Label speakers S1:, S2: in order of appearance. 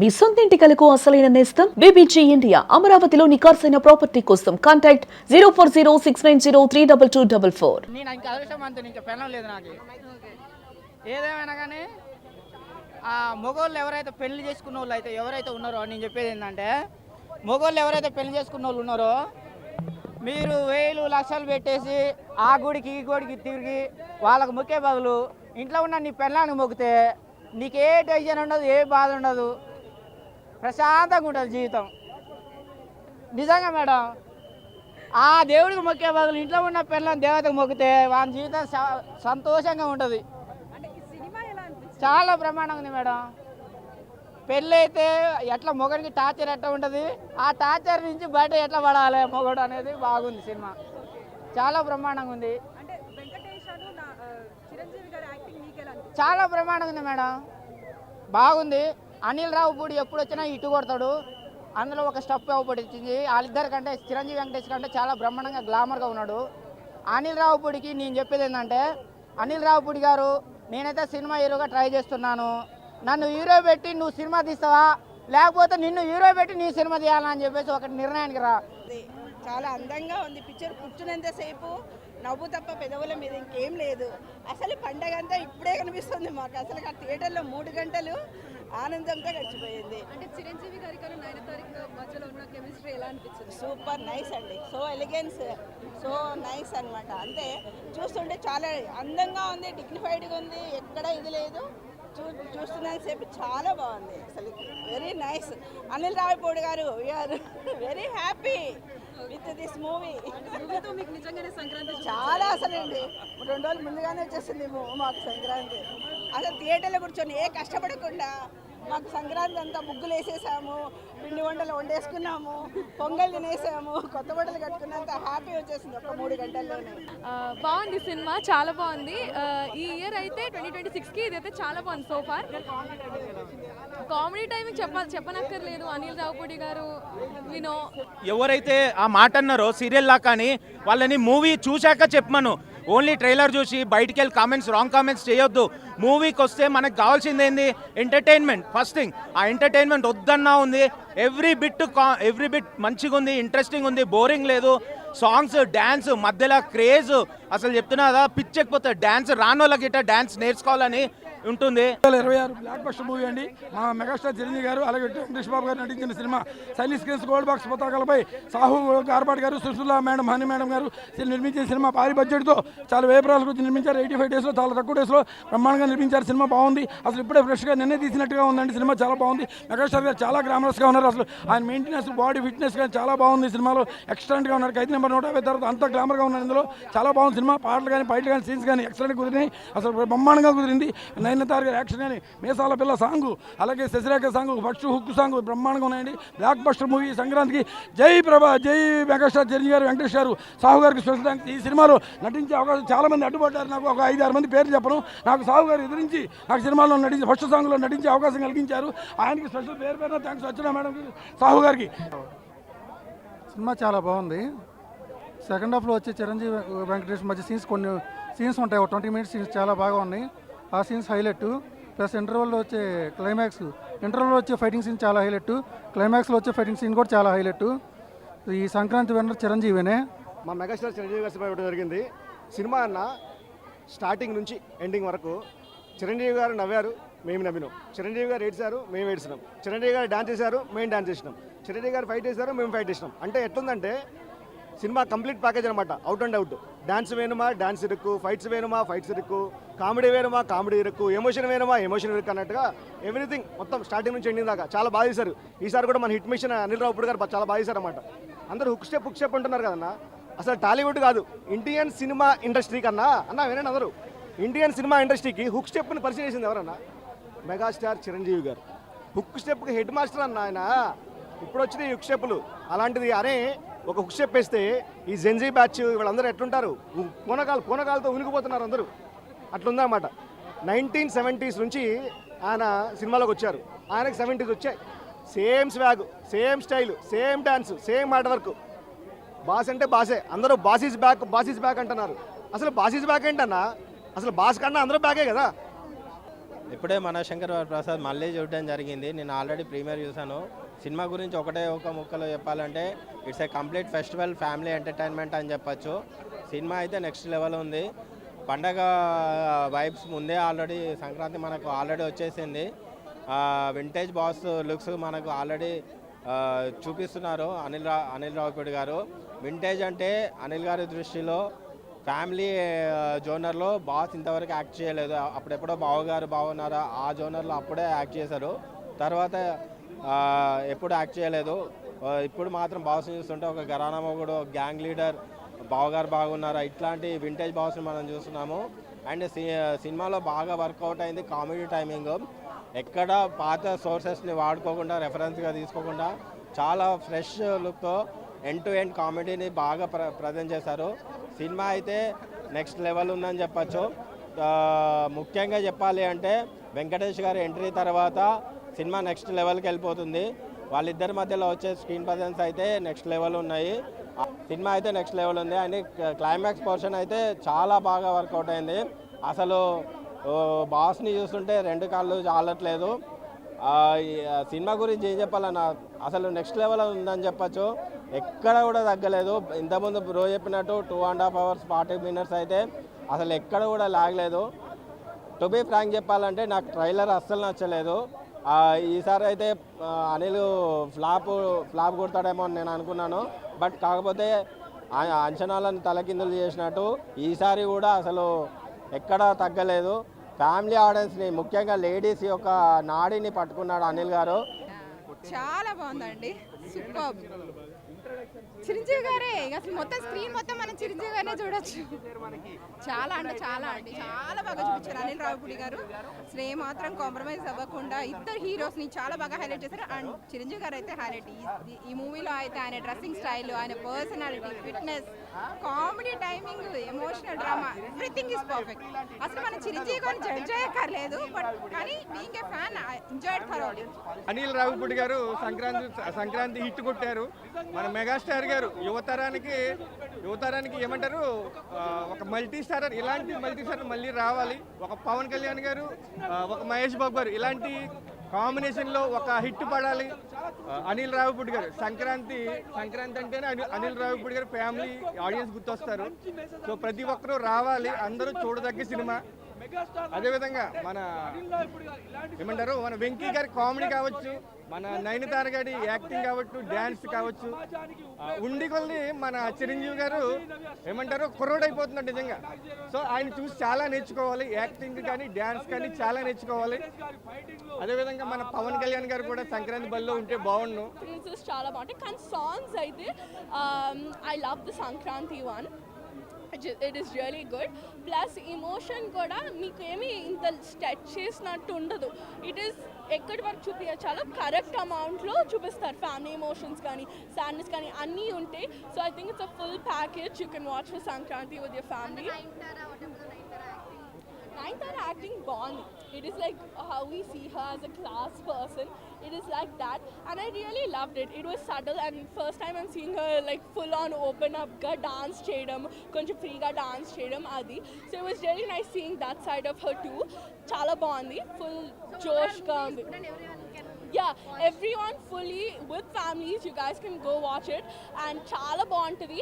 S1: మీ సొంత ఇంటి కలకు అసలైన నేస్తం బీబీజీ ఇండియా. అమరావతిలో నికార్సైన ప్రాపర్టీ కోసం కాంటాక్ట్ 0406903224.
S2: నేను ఇంకా అదృష్టం అంతే, ఇంకా పెళ్ళం లేదు నాకు. ఏదేమైనా కానీ ఆ మగవాళ్ళు ఎవరైతే పెళ్లి చేసుకున్న వాళ్ళు అయితే ఎవరైతే ఉన్నారో, నేను చెప్పేది ఏంటంటే మగవాళ్ళు ఎవరైతే పెళ్లి చేసుకున్న వాళ్ళు ఉన్నారో, మీరు వేలు లక్షలు పెట్టేసి ఆ గుడికి ఈ గుడికి తిరిగి వాళ్ళకు మొక్కే బదులు ఇంట్లో ఉన్న నీ పెళ్ళానికి మొక్కితే నీకే టెన్షన్ ఉండదు, ఏ బాధ ఉండదు, ప్రశాంతంగా ఉంటుంది జీవితం. నిజంగా మేడం, ఆ దేవుడికి మొక్కే బదులు ఇంట్లో ఉన్న పిల్లలను దేవతకు మొక్కితే వాళ్ళ జీవితం సంతోషంగా ఉంటుంది. చాలా బ్రహ్మాండంగా ఉంది మేడం. పెళ్ళి అయితే ఎట్లా మొగడికి టార్చర్ ఎట్లా ఉంటుంది, ఆ టార్చర్ నుంచి బయట ఎట్లా పడాలి మొగడు అనేది బాగుంది సినిమా. చాలా బ్రహ్మాండంగా ఉంది, చాలా బ్రహ్మాండంగా ఉంది మేడం, బాగుంది. అనిల్ రావుపూడి ఎప్పుడు వచ్చినా ఇటు కొడతాడు. అందులో ఒక స్టెప్ ఇచ్చింది వాళ్ళిద్దరి కంటే చిరంజీవి వెంకటేష్ కంటే చాలా బ్రహ్మాండంగా గ్లామర్గా ఉన్నాడు. అనిల్ రావుపూడికి నేను చెప్పేది ఏంటంటే, అనిల్ రావుపూడి గారు, నేనైతే సినిమా హీరోగా ట్రై చేస్తున్నాను, నన్ను హీరో పెట్టి నువ్వు సినిమా తీస్తావా, లేకపోతే నిన్ను హీరో పెట్టి నీ సినిమా తీయాలని చెప్పేసి ఒక నిర్ణయానికి రా.
S3: చాలా అందంగా ఉంది పిక్చర్. కూర్చున్నంతసేపు నవ్వు తప్ప పెదవుల మీద ఇంకేం లేదు. అసలు పండగ అంతా ఇప్పుడే కనిపిస్తుంది మాకు. అసలు ఆ థియేటర్లో 3 గంటలు ఆనందంతో గడిచిపోయింది.
S4: అంటే చిరంజీవి గారి కన్నా నయనతార మధ్యలో ఉన్న కెమిస్ట్రీ ఎలా అనిపించింది?
S3: సూపర్ నైస్ అండి, సో ఎలిగెన్స్, సో నైస్ అనమాట. అంటే చూస్తుంటే చాలా అందంగా ఉంది, డిగ్నిఫైడ్గా ఉంది, ఎక్కడ ఇది లేదు. చూస్తున్నాను సేపు చాలా బాగుంది, అసలు very nice. Anil Ravipudi garu, we're very happy with this movie.
S4: మీకు నిజంగానే సంక్రాంతి
S3: చాలా అసలండి 2 రోజులు ముందుగానే వచ్చేసింది మాకు సంక్రాంతి. అసలు థియేటర్లో కూర్చొని ఏ కష్టపడకుండా మాకు సంక్రాంతి అంతా ముగ్గులు వేసేసాము, పిండి వంటలు వండేసుకున్నాము, పొంగల్ తినేసాము, కొత్త బట్టలు కట్టుకున్నంత హ్యాపీ వచ్చేసింది ఒక 3 గంటల్లోనే.
S4: బాగుంది సినిమా, చాలా బాగుంది. ఈ ఇయర్ అయితే 2026కి ఇదైతే చాలా బాగుంది సో ఫార్. కామెడీ టైమింగ్ చెప్పనక్కర్లేదు. అనిల్ రావుపూడి గారు వినో
S5: ఎవరైతే ఆ మాట అన్నారో సీరియల్ లా, కానీ వాళ్ళని మూవీ చూశాక చెప్పమను. ఓన్లీ ట్రైలర్ చూసి బయటికి వెళ్ళి కామెంట్స్, రాంగ్ కామెంట్స్ చేయొద్దు. మూవీకి వస్తే మనకు కావాల్సింది ఏంది? ఎంటర్టైన్మెంట్. ఫస్ట్ థింగ్, ఆ ఎంటర్టైన్మెంట్ వద్దన్నా ఉంది. ఎవ్రీ బిట్ మంచిగా ఉంది, ఇంట్రెస్టింగ్ ఉంది, బోరింగ్ లేదు. సాంగ్స్, డ్యాన్స్, మధ్యలో క్రేజ్ అసలు చెప్తున్నా కదా, పిచ్చెక్కిపోతుంది. డ్యాన్స్ రానోళ్ళకి ఇట్లా డ్యాన్స్ నేర్చుకోవాలని ఉంటుంది.
S6: 2026 బ్లాక్ బస్టర్ మూవీ అండి. మా మెగాస్టార్ చిరంజీవి గారు అలాగే వెంకటేష్ బాబు గారు నటించిన సినిమా. సైనిక్ స్క్రీన్స్ గోల్డ్ బాక్స్ పతాకాలపై సాహు గార్బాట్ గారు, సుశీల మేడం, హనీ మేడం గారు నిర్మించిన సినిమా. భారీ బడ్జెట్తో చాలా వేపరాలకు వచ్చి నిర్మించారు. 85 డేస్లో, చాలా తక్కువ డేస్లో బ్రహ్మాండంగా నిర్మించారు. సినిమా బాగుంది, అసలు ఇప్పుడే ఫ్రెష్గా నిన్నే తీసినట్టుగా ఉందండి. సినిమా చాలా బాగుంది. మెగాస్టార్ గారు చాలా గ్లామరస్గా ఉన్నారు. అసలు ఆయన మెయింటెనెన్స్, బాడీ ఫిట్నెస్ కానీ చాలా బాగుంది. సినిమాలో ఎక్సలెంట్గా ఉన్నారు. 5 నెంబర్ 150 తర్వాత అంత గ్లామర్గా ఉన్నారు. ఇందులో చాలా బాగుంది సినిమా. పాటలు కానీ, ఫైట్లు కానీ, సీన్స్ కానీ ఎక్సలెంట్గా కుదిరినాయి. అసలు బ్రహ్మాండంగా కుదిరింది. నయనతార గారి యాక్షన్ కానీ, మేసాల పిల్ల సాంగ్, అలాగే Shashirekha song, first hook song బ్రహ్మాండంగా ఉన్నాయండి. Blockbuster movie. సంక్రాంతికి జై ప్రభా, జై మెగాస్టార్ చిరంజీవి గారు, వెంకటేష్ గారు, సాహు గారికి స్పెషల్ థ్యాంక్స్. ఈ సినిమాలో నటించే అవకాశం చాలా మంది అడ్డుపడ్డారు. నాకు ఒక 5-6 మంది పేర్లు చెప్పను. నాకు సాహు గారు ఎదురించి నాకు సినిమాలో నటించి ఫస్ట్ సాంగ్లో నటించే అవకాశం కలిగించారు. ఆయనకి స్పెషల్ పేరు థ్యాంక్స్ వచ్చిన మేడంకి, సాహు గారికి.
S7: సినిమా చాలా బాగుంది. సెకండ్ హాఫ్లో వచ్చే చిరంజీవి వెంకటేష్ మధ్య కొన్ని సీన్స్ ఉంటాయి, 20 మినిట్స్ సీన్స్ చాలా బాగా ఉన్నాయి. ఆ సీన్స్ హైలైట్. ప్లస్ ఇంటర్వెల్లో వచ్చే ఇంటర్వెల్లో వచ్చే ఫైటింగ్ సీన్ చాలా హైలైట్. క్లైమాక్స్లో వచ్చే ఫైటింగ్ సీన్ కూడా చాలా హైలైట్. ఈ సంక్రాంతి విన్నర్ చిరంజీవినే.
S8: మా మెగాస్టార్ చిరంజీవి గారి సినిమా ఇవ్వడం జరిగింది. సినిమా అన్న స్టార్టింగ్ నుంచి ఎండింగ్ వరకు చిరంజీవి గారు నవ్వారు, మేము నవ్వినాం. చిరంజీవి గారు ఏడ్చారు, మేము ఏడ్చినాం. చిరంజీవి గారు డాన్స్ చేశారు, మేము డాన్స్ చేసినాం. చిరంజీవి గారు ఫైట్ చేశారు, మేము ఫైట్ చేసినాం. అంటే ఎట్లుందంటే సినిమా కంప్లీట్ ప్యాకేజ్ అనమాట. Out and out. డాన్స్ వేనుమా, డాన్స్ ఇరుక్కు, ఫైట్స్ వేనుమా, ఫైట్స్ ఇరుక్కు, కామెడీ వేనుమా, కామెడీ ఇరుక్కు, ఎమోషన్ వేనుమా, ఎమోషన్ ఇరుక్కు అన్నట్టుగా ఎవ్రీథింగ్ మొత్తం స్టార్టింగ్ నుంచి ఎండింగ్ దాకా చాలా బాగా చేశారు. ఈసారి కూడా మన హిట్ మిషన్ అనిల్ రావుపూడి గారు చాలా బాగా చేశారు అనమాట. అందరూ హుక్ స్టెప్ అంటున్నారు కదన్నా. అసలు టాలీవుడ్ కాదు, ఇండియన్ సినిమా ఇండస్ట్రీ కన్నా వినండి అందరూ, ఇండియన్ సినిమా ఇండస్ట్రీకి హుక్ స్టెప్ని పరిచయం చేసింది ఎవరన్నా? మెగాస్టార్ చిరంజీవి గారు. హుక్ స్టెప్కి హెడ్ మాస్టర్ అన్న ఆయన. ఇప్పుడు వచ్చినాయి హుక్ స్టెప్పులు. అలాంటిది అరే ఒక హుక్ స్టెప్ వేస్తే ఈ జెన్జీ బ్యాచ్ వీళ్ళందరూ ఎట్లుంటారు? పూనకాలతో ఉనికిపోతున్నారు అందరూ. అట్లుందన్నమాట. 1970s నుంచి ఆయన సినిమాలోకి వచ్చారు. ఆయనకి 70s వచ్చాయి. Same swag, same style, same dance, same hard work. Boss అంటే బాసే. అందరూ బాస్ ఈజ్ బ్యాక్ అంటున్నారు. అసలు బాస్ ఈజ్ బ్యాక్ ఏంటన్నా? అసలు బాస్ కన్నా అందరూ బ్యాకే కదా.
S9: ఇప్పుడే మనశంకర్ ప్రసాద్ మళ్ళీ చూడడం జరిగింది. నేను ఆల్రెడీ ప్రీమియర్ చూశాను. సినిమా గురించి ఒక ముక్కలో చెప్పాలంటే it's a complete festival family entertainment అని చెప్పచ్చు. సినిమా అయితే నెక్స్ట్ లెవెల్ ఉంది. పండగ వైబ్స్ ముందే ఆల్రెడీ సంక్రాంతి మనకు ఆల్రెడీ వచ్చేసింది. వింటేజ్ బాస్ లుక్స్ మనకు ఆల్రెడీ చూపిస్తున్నారు అనిల్ రావిపూడి గారు. వింటేజ్ అంటే అనిల్ గారి దృష్టిలో ఫ్యామిలీ జోనర్లో బాస్ ఇంతవరకు యాక్ట్ చేయలేదు. అప్పుడెప్పుడో బావగారు బాగున్నారా ఆ జోనర్లో అప్పుడే యాక్ట్ చేశారు. తర్వాత ఎప్పుడు యాక్ట్ చేయలేదు. ఇప్పుడు మాత్రం బాస్ని చూస్తుంటే ఒక ఘరానా మొగుడు, గ్యాంగ్ లీడర్, బావగారు బాగున్నారా ఇట్లాంటి వింటేజ్ బాస్ని మనం చూస్తున్నాము. అండ్ సినిమాలో బాగా వర్కౌట్ అయింది కామెడీ టైమింగ్. ఎక్కడ పాత సోర్సెస్ని వాడుకోకుండా రెఫరెన్స్గా తీసుకోకుండా చాలా ఫ్రెష్ లుక్తో ఎండ్ టు ఎండ్ కామెడీని బాగా ప్రజెంట్ చేశారు. సినిమా అయితే నెక్స్ట్ లెవెల్ ఉందని చెప్పచ్చు. ముఖ్యంగా చెప్పాలి అంటే వెంకటేష్ గారి ఎంట్రీ తర్వాత సినిమా నెక్స్ట్ లెవెల్కి వెళ్ళిపోతుంది. వాళ్ళిద్దరి మధ్యలో వచ్చే స్క్రీన్ ప్రజెన్స్ అయితే నెక్స్ట్ లెవెల్ ఉన్నాయి. సినిమా అయితే నెక్స్ట్ లెవెల్ ఉంది. అండ్ క్లైమాక్స్ పోర్షన్ అయితే చాలా బాగా వర్కౌట్ అయింది. అసలు బాస్ని చూస్తుంటే రెండు కాళ్ళు చాలట్లేదు. సినిమా గురించి ఏం చెప్పాలన్నా అసలు నెక్స్ట్ లెవెల్ ఉందని చెప్పచ్చు. ఎక్కడ కూడా తగ్గలేదు. ఇంతకుముందు బ్రో చెప్పినట్టు 2.5 hours 40 minutes అయితే అసలు ఎక్కడ కూడా లాగలేదు. టు బీ ఫ్రాంక్ చెప్పాలంటే నాకు ట్రైలర్ అస్సలు నచ్చలేదు. ఈసారి అయితే అనిల్ ఫ్లాప్ కొడతాడేమో అని నేను అనుకున్నాను. బట్ కాకపోతే అంచనాలను తలకిందులు చేసినట్టు ఈసారి కూడా అసలు ఎక్కడా తగ్గలేదు. ఫ్యామిలీ ఆడియన్స్ని ముఖ్యంగా లేడీస్ యొక్క నాడిని పట్టుకున్నాడు అనిల్ గారు.
S10: చాలా బాగుందండి, సూపర్. చిరంజీవి గారే అసలు మొత్తం స్క్రీన్ మొత్తం మనం చిరంజీవి గారినే చూడొచ్చు. చాలా బాగా చూపించారు అనిల్ రావిపూడి గారు. అసలు ఏమాత్రం కాంప్రమైజ్ అవ్వకుండా ఇద్దరు హీరోస్ని చాలా బాగా హైలైట్ చేశారు. అండ్ చిరంజీవి గారు అయితే హైలైట్. ఈ మూవీలో అయితే ఆయన డ్రెస్సింగ్ స్టైల్, ఆయన personality, fitness, comedy timing, emotional drama, everything is perfect. అసలు మనం చిరంజీవి గారిని జడ్జ్ చేయక్కర్లేదు, బట్ కానీ being a fan enjoyed thoroughly.
S11: Anil Ravipudi గారు సంక్రాంతి హిట్ కొట్టారు. మన మెగాస్టార్ గారు యువతరానికి ఏమంటారు ఒక మల్టీ స్టారర్, ఇలాంటి మల్టీ స్టారర్ మళ్ళీ రావాలి. ఒక పవన్ కళ్యాణ్ గారు, ఒక మహేష్ బాబు గారు ఇలాంటి కాంబినేషన్లో ఒక హిట్ పడాలి. అనిల్ రావిపూడి గారు సంక్రాంతి అంటేనే అనిల్ రావిపూడి గారు ఫ్యామిలీ ఆడియన్స్ గుర్తొస్తారు. సో ప్రతి ఒక్కరూ రావాలి, అందరూ చూడదగ్గ సినిమా. అదేవిధంగా మన ఏమంటారు మన వెంకీ గారి కామెడీ కావచ్చు, మన నయనతార గారి యాక్టింగ్ కావచ్చు, డ్యాన్స్ కావచ్చు, ఉండి కొద్ది మన చిరంజీవి గారు ఏమంటారు కుర్రోడైపోతున్నాడు నిజంగా. సో ఆయన చూసి చాలా నేర్చుకోవాలి, యాక్టింగ్ కానీ డ్యాన్స్ కానీ చాలా నేర్చుకోవాలి. అదేవిధంగా మన పవన్ కళ్యాణ్ గారు కూడా సంక్రాంతి బల్లో ఉంటే బాగుండు.
S4: చాలా బాగుంటాయి కానీ సాంగ్స్ అయితే I love the Sankranti one. It is really good. Plus emotion కూడా మీకు ఏమి ఇంత స్టెచ్ చేసినట్టు ఉండదు. ఇట్ ఈస్ ఎక్కడి వరకు చూపించాలో కరెక్ట్ అమౌంట్లో చూపిస్తారు. ఫ్యామిలీ ఎమోషన్స్ కానీ సాడ్నెస్ కానీ అన్నీ ఉంటాయి. So I think it's a full package you can watch for Sankranti with your family. Nayantara acting బాగుంది. It is like how we see her as a class person. It is like that and I really loved it. It was subtle and first time I'm seeing her like full on open up ga dance cheyadam, koncham free ga dance cheyadam adi. So it was really nice seeing that side of her too. Chala baagundi, full josh ga undi. Yeah, everyone fully with families, you guys can go watch it and chala baaguntadi.